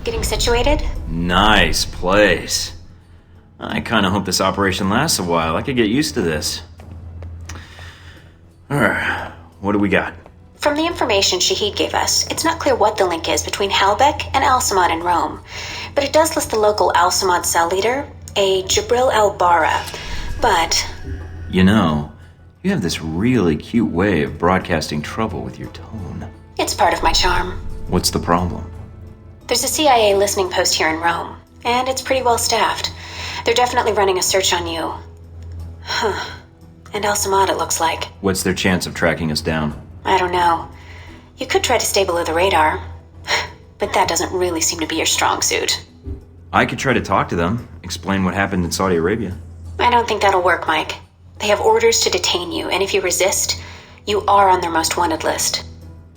Getting situated? Nice place. I kinda hope this operation lasts a while. I could get used to this. Alright, what do we got? From the information Shahid gave us, it's not clear what the link is between Halbek and Al-Samad in Rome, but it does list the local Al-Samad cell leader, a Jibril al-Bara, but... You know, you have this really cute way of broadcasting trouble with your tone. It's part of my charm. What's the problem? There's a CIA listening post here in Rome, and it's pretty well staffed. They're definitely running a search on you. Huh. And Al-Samad, it looks like. What's their chance of tracking us down? I don't know. You could try to stay below the radar, but that doesn't really seem to be your strong suit. I could try to talk to them, explain what happened in Saudi Arabia. I don't think that'll work, Mike. They have orders to detain you, and if you resist, you are on their most wanted list.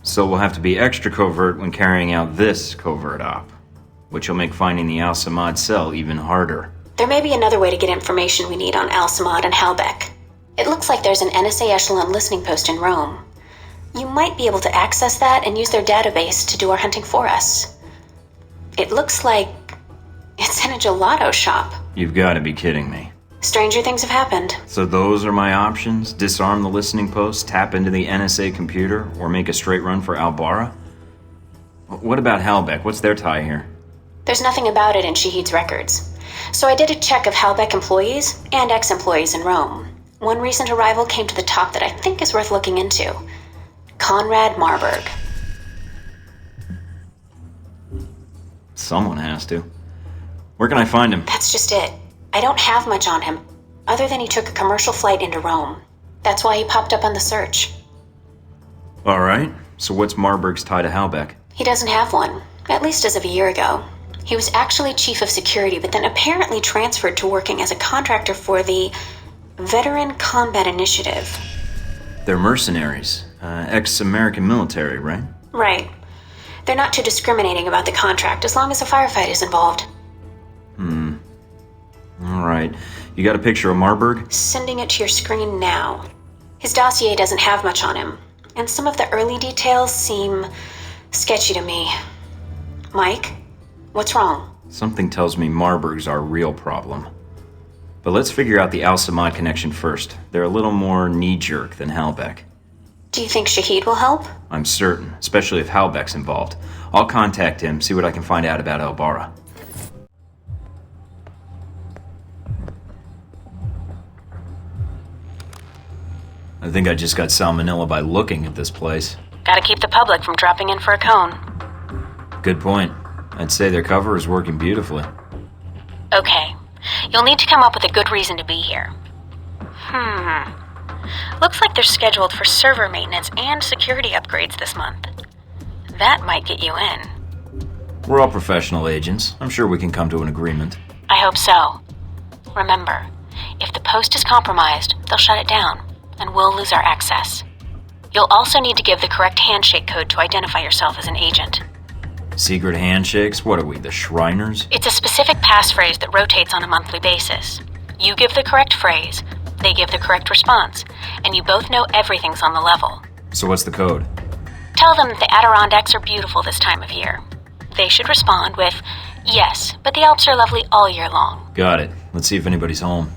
So we'll have to be extra covert when carrying out this covert op, which will make finding the Al-Samad cell even harder. There may be another way to get information we need on Al-Samad and Halbek. It looks like there's an NSA echelon listening post in Rome. You might be able to access that and use their database to do our hunting for us. It looks like it's in a gelato shop. You've got to be kidding me. Stranger things have happened. So those are my options? Disarm the listening post, tap into the NSA computer, or make a straight run for Al-Bara? What about Halbek? What's their tie here? There's nothing about it in Shahid's records. So I did a check of Halbek employees and ex-employees in Rome. One recent arrival came to the top that I think is worth looking into. Conrad Marburg. Someone has to. Where can I find him? That's just it. I don't have much on him, other than he took a commercial flight into Rome. That's why he popped up on the search. Alright, so what's Marburg's tie to Halbek? He doesn't have one, at least as of a year ago. He was actually chief of security, but then apparently transferred to working as a contractor for the Veteran Combat Initiative. They're mercenaries. Ex-American military, right? Right. They're not too discriminating about the contract as long as a firefight is involved. Alright. You got a picture of Marburg? Sending it to your screen now. His dossier doesn't have much on him, and some of the early details seem sketchy to me. Mike, what's wrong? Something tells me Marburg's our real problem. But let's figure out the Al-Samad connection first. They're a little more knee-jerk than Halbek. Do you think Shahid will help? I'm certain, especially if Halbek's involved. I'll contact him, see what I can find out about Al-Bara. I think I just got salmonella by looking at this place. Gotta keep the public from dropping in for a cone. Good point. I'd say their cover is working beautifully. Okay. You'll need to come up with a good reason to be here. Looks like they're scheduled for server maintenance and security upgrades this month. That might get you in. We're all professional agents. I'm sure we can come to an agreement. I hope so. Remember, if the post is compromised, they'll shut it down, and we'll lose our access. You'll also need to give the correct handshake code to identify yourself as an agent. Secret handshakes? What are we, the Shriners? It's a specific passphrase that rotates on a monthly basis. You give the correct phrase, they give the correct response, and you both know everything's on the level. So what's the code? Tell them that the Adirondacks are beautiful this time of year. They should respond with, yes, but the Alps are lovely all year long. Got it. Let's see if anybody's home.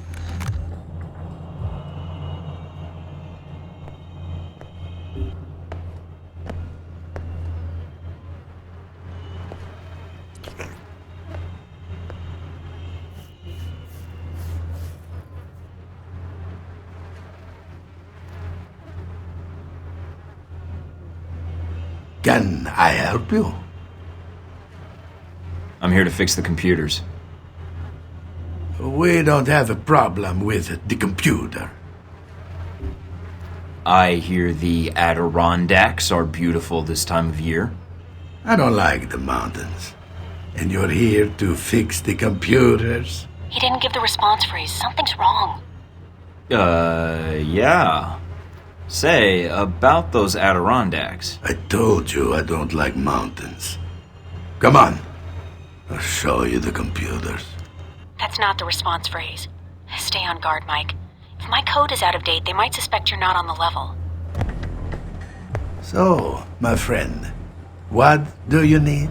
Can I help you? I'm here to fix the computers. We don't have a problem with the computer. I hear the Adirondacks are beautiful this time of year. I don't like the mountains. And you're here to fix the computers? He didn't give the response phrase. Something's wrong. Yeah. Say, about those Adirondacks. I told you I don't like mountains. Come on. I'll show you the computers. That's not the response phrase. Stay on guard, Mike. If my code is out of date, they might suspect you're not on the level. So, my friend, what do you need?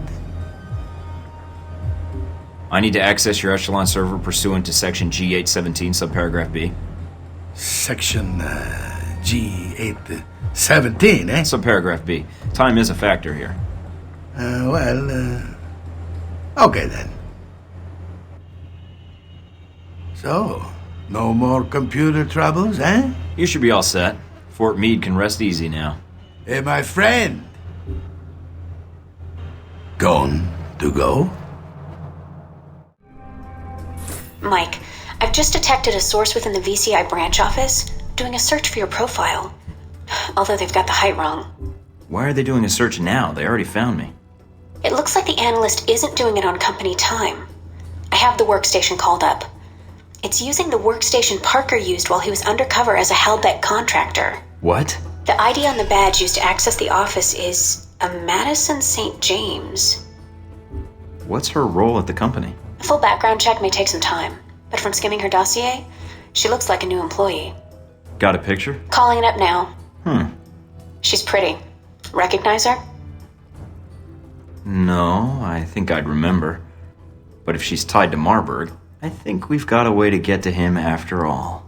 I need to access your Echelon server pursuant to Section G817, subparagraph B. Section G817, eh? Subparagraph B. Time is a factor here. Okay then. So, no more computer troubles, eh? You should be all set. Fort Meade can rest easy now. Hey, my friend. Gone to go? Mike, I've just detected a source within the VCI branch office doing a search for your profile. Although they've got the height wrong. Why are they doing a search now? They already found me. It looks like the analyst isn't doing it on company time. I have the workstation called up. It's using the workstation Parker used while he was undercover as a Halbeck contractor. What? The ID on the badge used to access the office is a Madison St. James. What's her role at the company? A full background check may take some time, but from skimming her dossier, she looks like a new employee. Got a picture? Calling it up now. Hmm. She's pretty. Recognize her? No, I think I'd remember. But if she's tied to Marburg, I think we've got a way to get to him after all.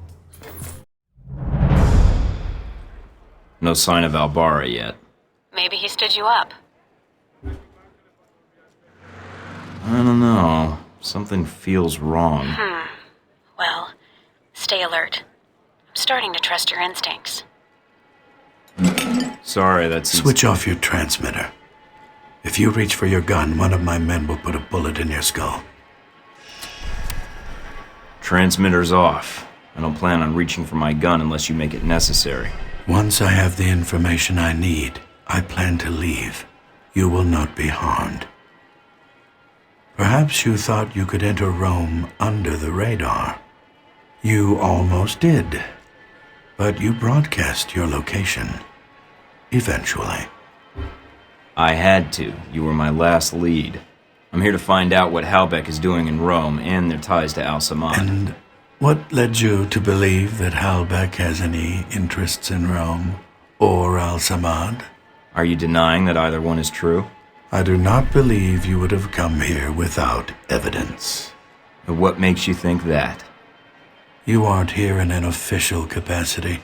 No sign of Albara yet. Maybe he stood you up. I don't know. Something feels wrong. Well, stay alert. I'm starting to trust your instincts. Sorry, that's... Switch off your transmitter. If you reach for your gun, one of my men will put a bullet in your skull. Transmitter's off. I don't plan on reaching for my gun unless you make it necessary. Once I have the information I need, I plan to leave. You will not be harmed. Perhaps you thought you could enter Rome under the radar. You almost did. But you broadcast your location. Eventually. I had to. You were my last lead. I'm here to find out what Halbeck is doing in Rome and their ties to Al-Samad. And what led you to believe that Halbeck has any interests in Rome or Al-Samad? Are you denying that either one is true? I do not believe you would have come here without evidence. And what makes you think that? You aren't here in an official capacity.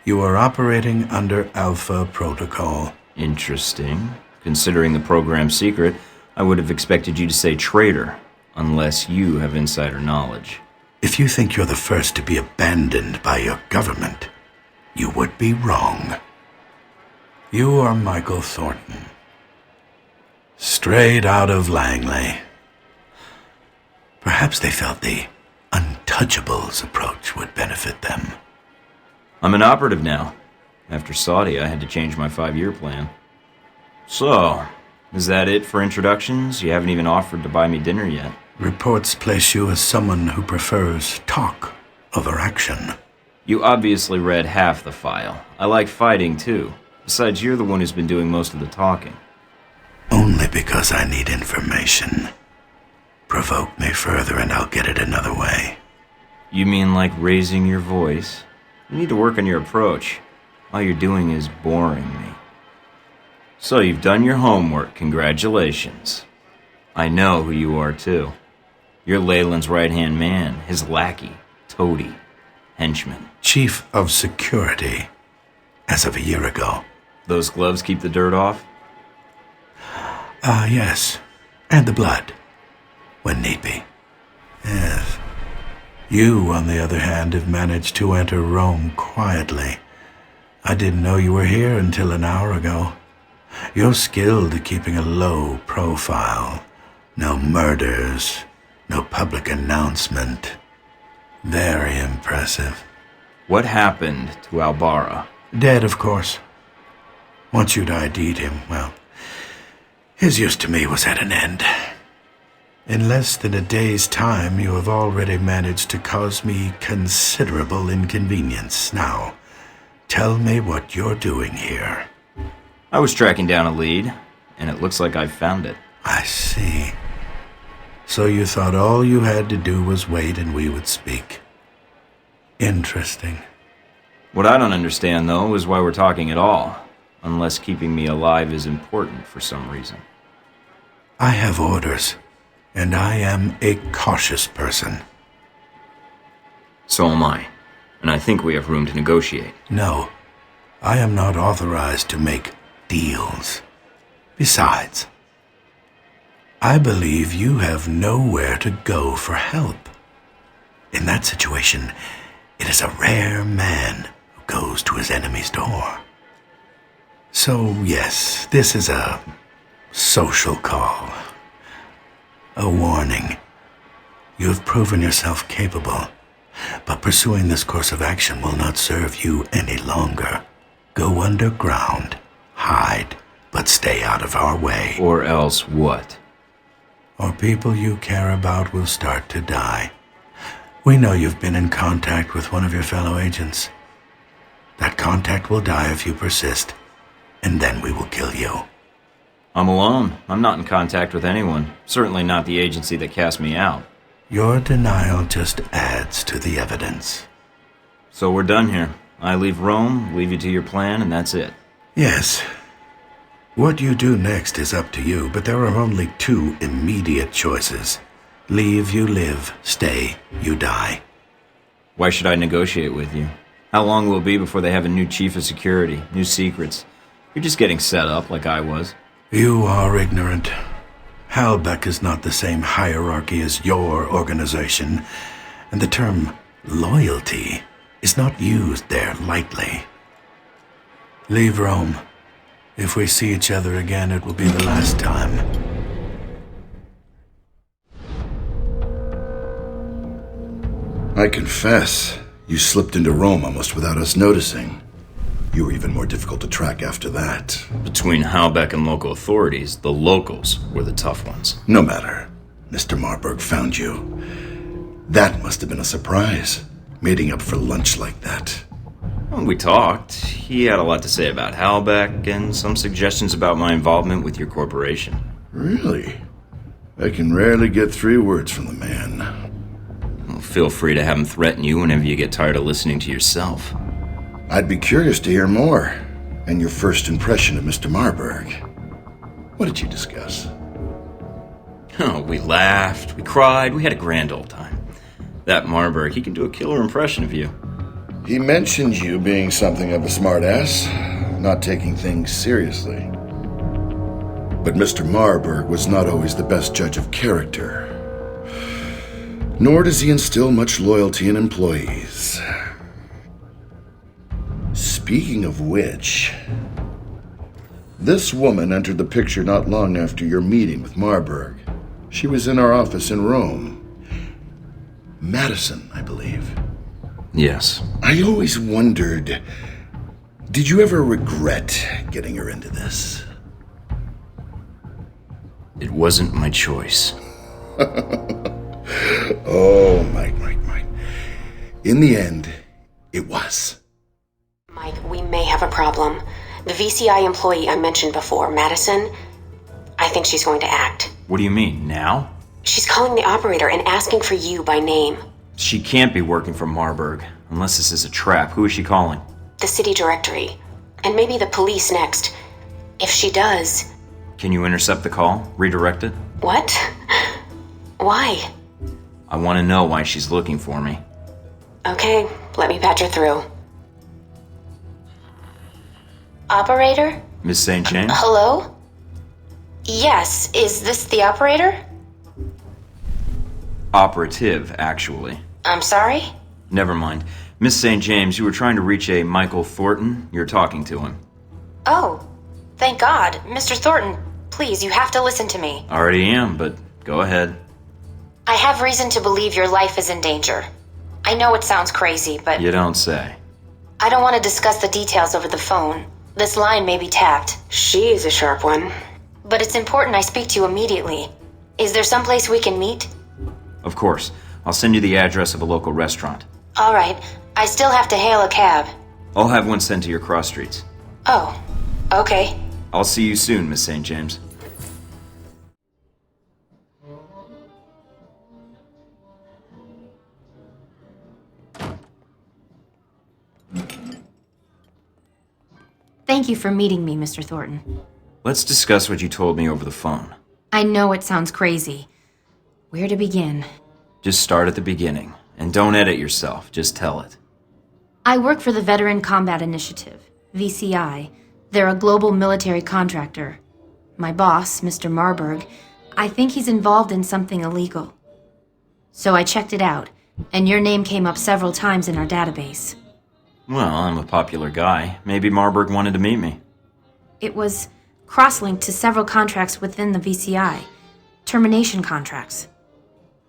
You are operating under Alpha Protocol. Interesting. Considering the program's secret, I would have expected you to say traitor, unless you have insider knowledge. If you think you're the first to be abandoned by your government, you would be wrong. You are Michael Thornton. Straight out of Langley. Perhaps they felt the untouchables approach would benefit them. I'm an operative now. After Saudi, I had to change my 5-year plan. So, is that it for introductions? You haven't even offered to buy me dinner yet. Reports place you as someone who prefers talk over action. You obviously read half the file. I like fighting, too. Besides, you're the one who's been doing most of the talking. Only because I need information. Provoke me further and I'll get it another way. You mean like raising your voice? You need to work on your approach. All you're doing is boring me. So you've done your homework, congratulations. I know who you are too. You're Leyland's right-hand man, his lackey, toady, henchman. Chief of Security, as of a year ago. Those gloves keep the dirt off? Yes. And the blood, when need be. Yes. You, on the other hand, have managed to enter Rome quietly. I didn't know you were here until an hour ago. You're skilled at keeping a low profile. No murders, no public announcement. Very impressive. What happened to Albara? Dead, of course. Once you'd ID'd him, well, his use to me was at an end. In less than a day's time, you have already managed to cause me considerable inconvenience. Now, tell me what you're doing here. I was tracking down a lead, and it looks like I've found it. I see. So you thought all you had to do was wait and we would speak. Interesting. What I don't understand, though, is why we're talking at all, unless keeping me alive is important for some reason. I have orders. And I am a cautious person. So am I. And I think we have room to negotiate. No, I am not authorized to make deals. Besides, I believe you have nowhere to go for help. In that situation, it is a rare man who goes to his enemy's door. So, yes, this is a social call. A warning. You have proven yourself capable, but pursuing this course of action will not serve you any longer. Go underground, hide, but stay out of our way. Or else what? Or people you care about will start to die. We know you've been in contact with one of your fellow agents. That contact will die if you persist, and then we will kill you. I'm alone. I'm not in contact with anyone. Certainly not the agency that cast me out. Your denial just adds to the evidence. So we're done here. I leave Rome, leave you to your plan, and that's it. Yes. What you do next is up to you, but there are only two immediate choices. Leave, you live. Stay, you die. Why should I negotiate with you? How long will it be before they have a new chief of security, new secrets? You're just getting set up like I was. You are ignorant. Halbeck is not the same hierarchy as your organization, and the term loyalty is not used there lightly. Leave Rome. If we see each other again, it will be the last time. I confess, you slipped into Rome almost without us noticing. You were even more difficult to track after that. Between Halbeck and local authorities, the locals were the tough ones. No matter. Mr. Marburg found you. That must have been a surprise, meeting up for lunch like that. When we talked, he had a lot to say about Halbeck and some suggestions about my involvement with your corporation. Really? I can rarely get 3 words from the man. Well, feel free to have him threaten you whenever you get tired of listening to yourself. I'd be curious to hear more, and your first impression of Mr. Marburg. What did you discuss? Oh, we laughed, we cried, we had a grand old time. That Marburg, he can do a killer impression of you. He mentioned you being something of a smartass, not taking things seriously. But Mr. Marburg was not always the best judge of character. Nor does he instill much loyalty in employees. Speaking of which, this woman entered the picture not long after your meeting with Marburg. She was in our office in Rome. Madison, I believe. Yes. I always wondered, did you ever regret getting her into this? It wasn't my choice. Oh, Mike. In the end, it was. Mike, we may have a problem. The VCI employee I mentioned before, Madison, I think she's going to act. What do you mean, now? She's calling the operator and asking for you by name. She can't be working for Marburg, unless this is a trap. Who is she calling? The city directory. And maybe the police next. If she does... Can you intercept the call? Redirect it? What? Why? I want to know why she's looking for me. Okay, let me patch her through. Operator? Miss St. James? Hello? Yes, is this the operator? Operative, actually. I'm sorry? Never mind. Miss St. James, you were trying to reach a Michael Thornton. You're talking to him. Oh, thank God. Mr. Thornton, please, you have to listen to me. Already am, but go ahead. I have reason to believe your life is in danger. I know it sounds crazy, but... You don't say. I don't want to discuss the details over the phone. This line may be tapped. She is a sharp one. But it's important I speak to you immediately. Is there someplace we can meet? Of course. I'll send you the address of a local restaurant. All right. I still have to hail a cab. I'll have one sent to your cross streets. Oh, okay. I'll see you soon, Miss St. James. Thank you for meeting me, Mr. Thornton. Let's discuss what you told me over the phone. I know it sounds crazy, Where to begin? Just start at the beginning. And don't edit yourself, just tell it. I work for the Veteran Combat Initiative, VCI. They're a global military contractor. My boss, Mr. Marburg, I think he's involved in something illegal. So I checked it out, and your name came up several times in our database. Well, I'm a popular guy. Maybe Marburg wanted to meet me. It was cross-linked to several contracts within the VCI. Termination contracts.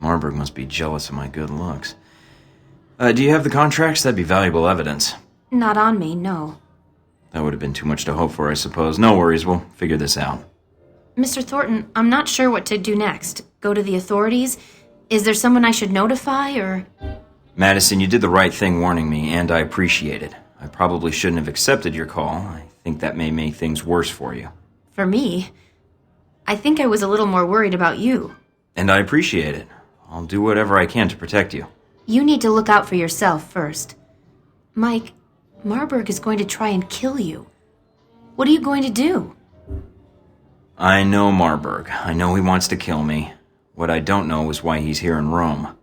Marburg must be jealous of my good looks. Do you have the contracts? That'd be valuable evidence. Not on me, no. That would have been too much to hope for, I suppose. No worries, we'll figure this out. Mr. Thornton, I'm not sure what to do next. Go to the authorities? Is there someone I should notify, or...? Madison, you did the right thing warning me, and I appreciate it. I probably shouldn't have accepted your call. I think that may make things worse for you. For me? I think I was a little more worried about you. And I appreciate it. I'll do whatever I can to protect you. You need to look out for yourself first. Mike, Marburg is going to try and kill you. What are you going to do? I know Marburg. I know he wants to kill me. What I don't know is why he's here in Rome.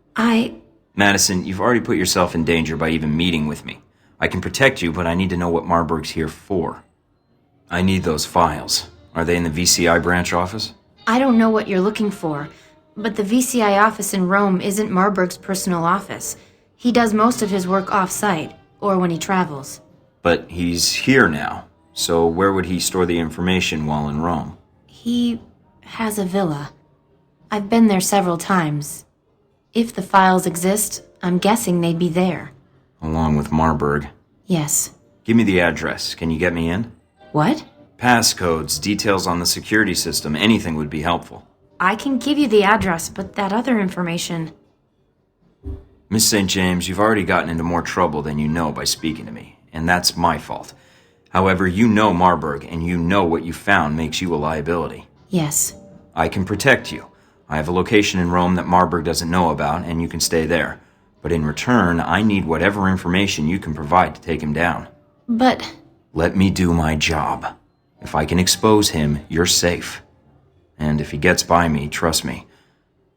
Madison, you've already put yourself in danger by even meeting with me. I can protect you, but I need to know what Marburg's here for. I need those files. Are they in the VCI branch office? I don't know what you're looking for, but the VCI office in Rome isn't Marburg's personal office. He does most of his work off-site, or when he travels. But he's here now, so where would he store the information while in Rome? He has a villa. I've been there several times. If the files exist, I'm guessing they'd be there. Along with Marburg. Yes. Give me the address. Can you get me in? What? Passcodes, details on the security system, anything would be helpful. I can give you the address, but that other information... Miss St. James, you've already gotten into more trouble than you know by speaking to me, and that's my fault. However, you know Marburg, and you know what you found makes you a liability. Yes. I can protect you. I have a location in Rome that Marburg doesn't know about, and you can stay there. But in return, I need whatever information you can provide to take him down. But... Let me do my job. If I can expose him, you're safe. And if he gets by me, trust me,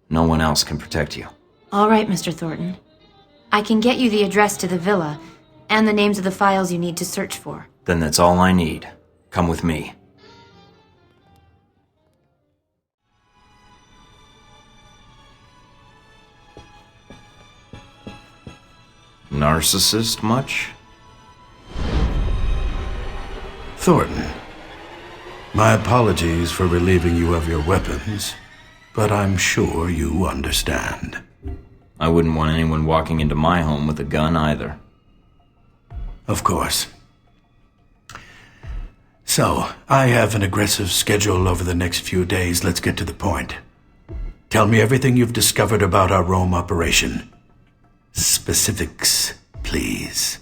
no one else can protect you. All right, Mr. Thornton. I can get you the address to the villa, and the names of the files you need to search for. Then that's all I need. Come with me. Narcissist much? Thornton, my apologies for relieving you of your weapons, but I'm sure you understand. I wouldn't want anyone walking into my home with a gun either. Of course. So, I have an aggressive schedule over the next few days. Let's get to the point. Tell me everything you've discovered about our Rome operation. Specifics, please.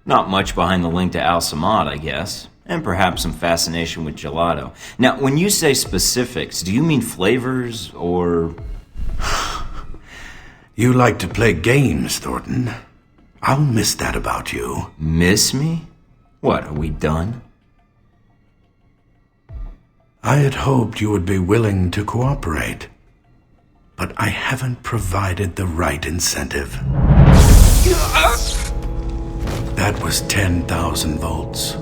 Not much behind the link to Al-Samad, I guess. And perhaps some fascination with gelato. Now, when you say specifics, do you mean flavors, or... You like to play games, Thornton. I'll miss that about you. Miss me? What, are we done? I had hoped you would be willing to cooperate, but I haven't provided the right incentive. That was 10,000 volts.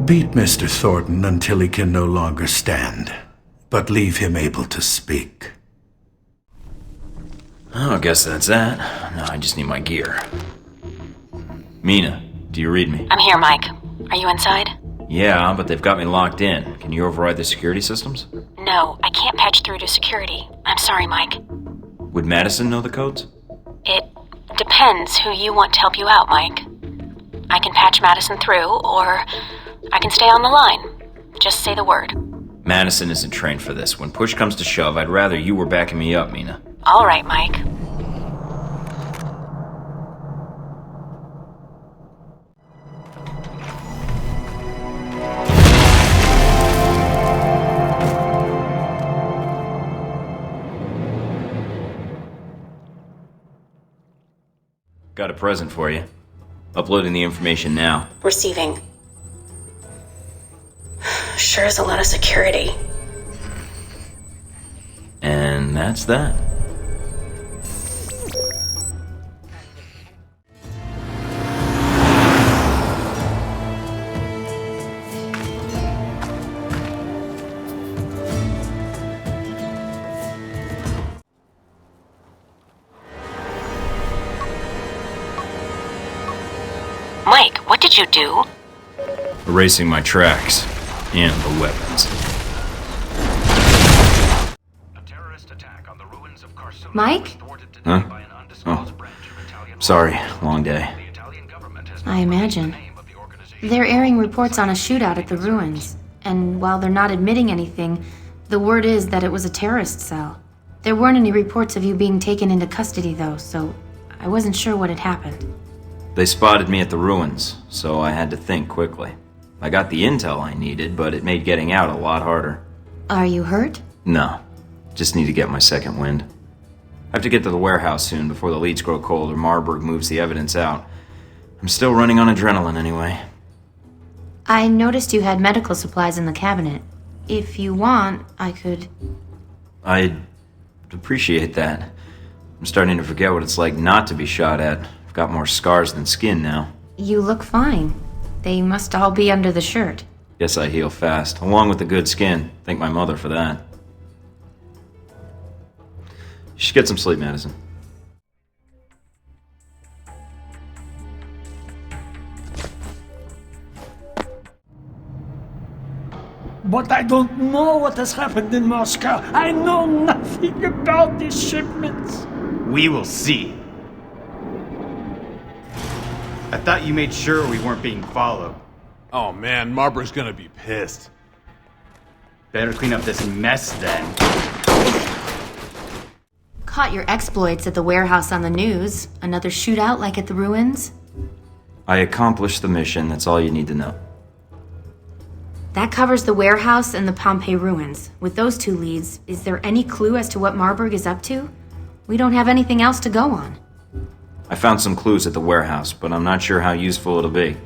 Beat Mr. Thornton until he can no longer stand, but leave him able to speak. Oh, I guess that's that. Now I just need my gear. Mina, do you read me? I'm here, Mike. Are you inside? Yeah, but they've got me locked in. Can you override the security systems? No, I can't patch through to security. I'm sorry, Mike. Would Madison know the codes? It depends who you want to help you out, Mike. I can patch Madison through, or I can stay on the line. Just say the word. Madison isn't trained for this. When push comes to shove, I'd rather you were backing me up, Mina. All right, Mike. Got a present for you. Uploading the information now. Receiving. Sure is a lot of security. And that's that. Mike, what did you do? Erasing my tracks. And the weapons. Mike? Huh? Oh. Sorry, long day. I imagine. They're airing reports on a shootout at the ruins, and while they're not admitting anything, the word is that it was a terrorist cell. There weren't any reports of you being taken into custody, though, so I wasn't sure what had happened. They spotted me at the ruins, so I had to think quickly. I got the intel I needed, but it made getting out a lot harder. Are you hurt? No, just need to get my second wind. I have to get to the warehouse soon before the leads grow cold or Marburg moves the evidence out. I'm still running on adrenaline anyway. I noticed you had medical supplies in the cabinet. If you want, I could... I'd appreciate that. I'm starting to forget what it's like not to be shot at. I've got more scars than skin now. You look fine. They must all be under the shirt. Guess I heal fast, along with the good skin. Thank my mother for that. You should get some sleep, Madison. But I don't know what has happened in Moscow. I know nothing about these shipments. We will see. I thought you made sure we weren't being followed. Oh man, Marburg's gonna be pissed. Better clean up this mess then. Caught your exploits at the warehouse on the news. Another shootout like at the ruins? I accomplished the mission, that's all you need to know. That covers the warehouse and the Pompeii ruins. With those two leads, is there any clue as to what Marburg is up to? We don't have anything else to go on. I found some clues at the warehouse, but I'm not sure how useful it'll be.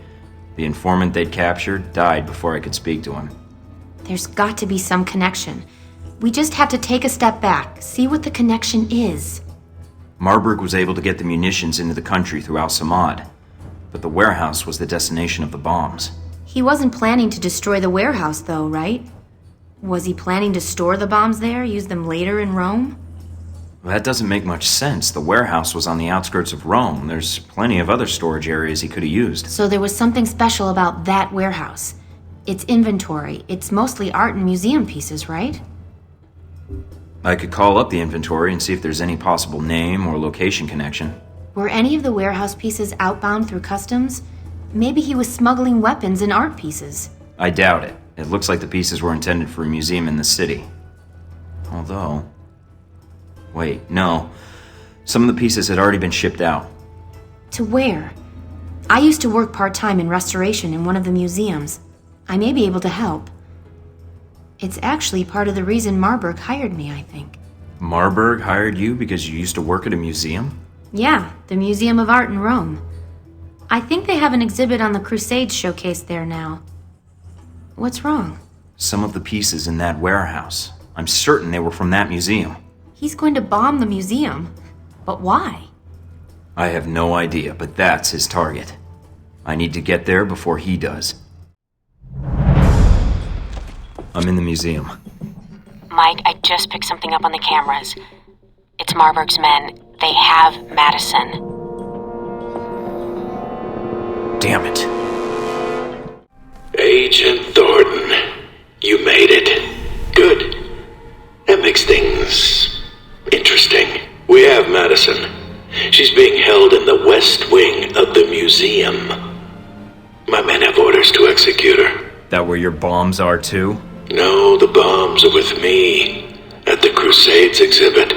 The informant they'd captured died before I could speak to him. There's got to be some connection. We just have to take a step back, see what the connection is. Marburg was able to get the munitions into the country through Al-Samad, but the warehouse was the destination of the bombs. He wasn't planning to destroy the warehouse, though, right? Was he planning to store the bombs there, use them later in Rome? Well, that doesn't make much sense. The warehouse was on the outskirts of Rome. There's plenty of other storage areas he could have used. So there was something special about that warehouse. Its inventory, it's mostly art and museum pieces, right? I could call up the inventory and see if there's any possible name or location connection. Were any of the warehouse pieces outbound through customs? Maybe he was smuggling weapons and art pieces. I doubt it. It looks like the pieces were intended for a museum in the city. Although... Wait, no. Some of the pieces had already been shipped out. To where? I used to work part-time in restoration in one of the museums. I may be able to help. It's actually part of the reason Marburg hired me, I think. Marburg hired you because you used to work at a museum? Yeah, the Museum of Art in Rome. I think they have an exhibit on the Crusades showcased there now. What's wrong? Some of the pieces in that warehouse. I'm certain they were from that museum. He's going to bomb the museum. But why? I have no idea, but that's his target. I need to get there before he does. I'm in the museum. Mike, I just picked something up on the cameras. It's Marburg's men. They have Madison. Damn it. Agent Thornton, you made it. Good. That makes things interesting. We have Madison. She's being held in the west wing of the museum. My men have orders to execute her. That where your bombs are too? No, the bombs are with me at the Crusades exhibit.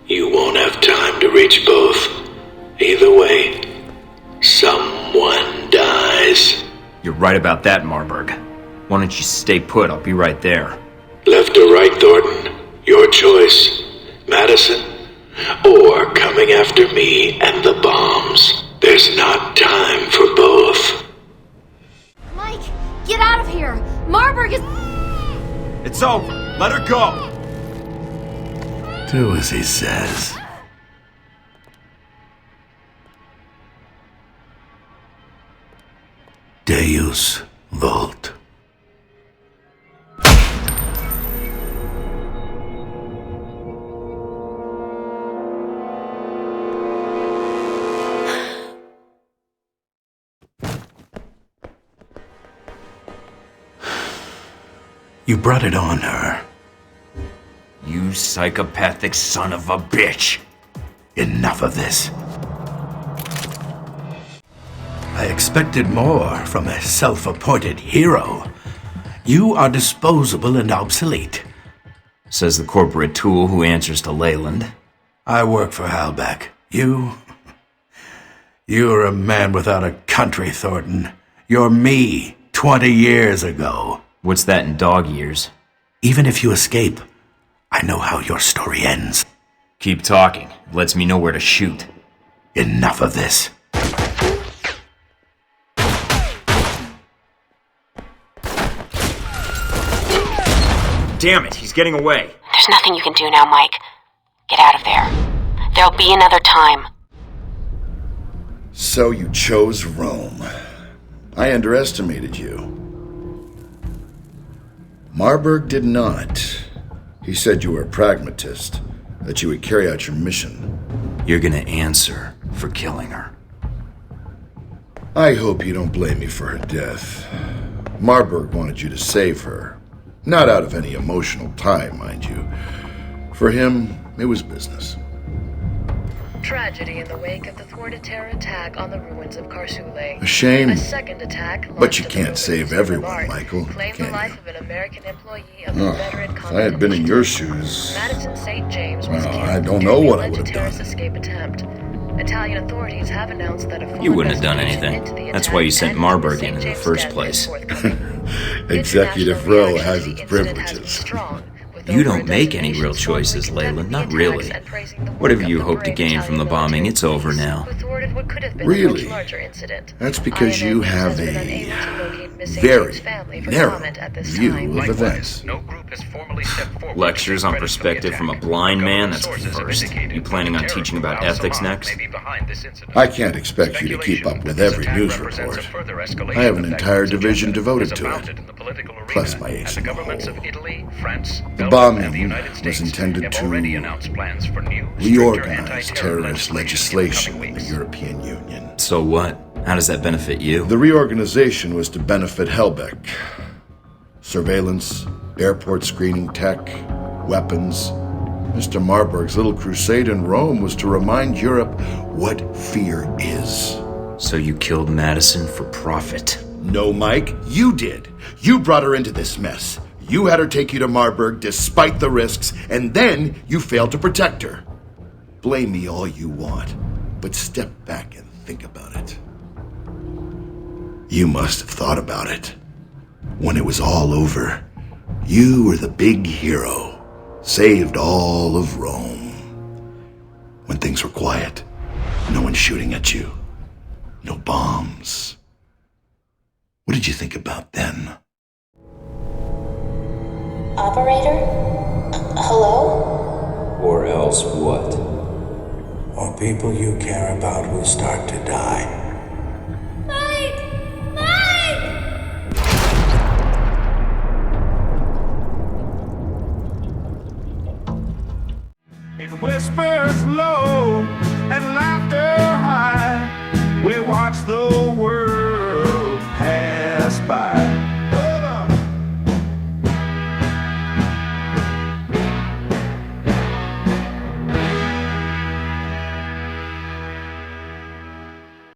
You won't have time to reach both. Either way, someone dies. You're right about that, Marburg. Why don't you stay put? I'll be right there. Left or right, Thornton? Your choice. Madison, or coming after me and the bombs. There's not time for both. Mike, get out of here! Marburg is... It's over. Let her go. Do as he says. Deus Vult. You brought it on her. You psychopathic son of a bitch! Enough of this. I expected more from a self-appointed hero. You are disposable and obsolete. Says the corporate tool who answers to Leyland. I work for Halbeck. You're a man without a country, Thornton. You're me, 20 years ago. What's that in dog years? Even if you escape, I know how your story ends. Keep talking. It lets me know where to shoot. Enough of this. Damn it, he's getting away. There's nothing you can do now, Mike. Get out of there. There'll be another time. So you chose Rome. I underestimated you. Marburg did not. He said you were a pragmatist, that you would carry out your mission. You're gonna answer for killing her. I hope you don't blame me for her death. Marburg wanted you to save her. Not out of any emotional tie, mind you. For him, it was business. Tragedy in the wake of the thwarted terror attack on the ruins of Karsule. A shame. A second attack, But you can't save everyone, Michael, claimed the can life you? of an American employee of the veteran If I had been in your shoes, Madison St. James was well, killed I don't during know the what I alleged would have terrorist done. escape attempt. Italian authorities have announced that a full You wouldn't have done investigation anything. into the That's attack why you sent and Marburg the in St. the James first death place. is forthcoming. Executive International row reaction has to its the incident has been privileges. strong, with You over don't a make dozen any real nations choices, formally Leyland. condemning Not the really. attacks and praising the work Whatever of you the hoped to brave gain from the Italian bombing, military it's over police, now. who thwarted what could have been a Really? much larger incident. That's because INN you News have has been a unable to locate Missing very James' family for narrow comment at this view time. of events. No group has formally stepped forward. Lectures on perspective from a blind man? That's a first. You planning on teaching about ethics next? I can't expect you to keep up with every news report. I have an entire division devoted to it, plus my ace in the hole. The bombing was intended to reorganize terrorist legislation in the European Union. So what? How does that benefit you? The reorganization was to benefit Helbeck. Surveillance, airport screening tech, weapons. Mr. Marburg's little crusade in Rome was to remind Europe what fear is. So you killed Madison for profit? No, Mike, you did. You brought her into this mess. You had her take you to Marburg despite the risks, and then you failed to protect her. Blame me all you want, but step back and think about it. You must have thought about it. When it was all over, you were the big hero, saved all of Rome. When things were quiet, no one shooting at you, no bombs. What did you think about then? Operator? Hello? Or else what? Or people you care about will start to die. It whispers low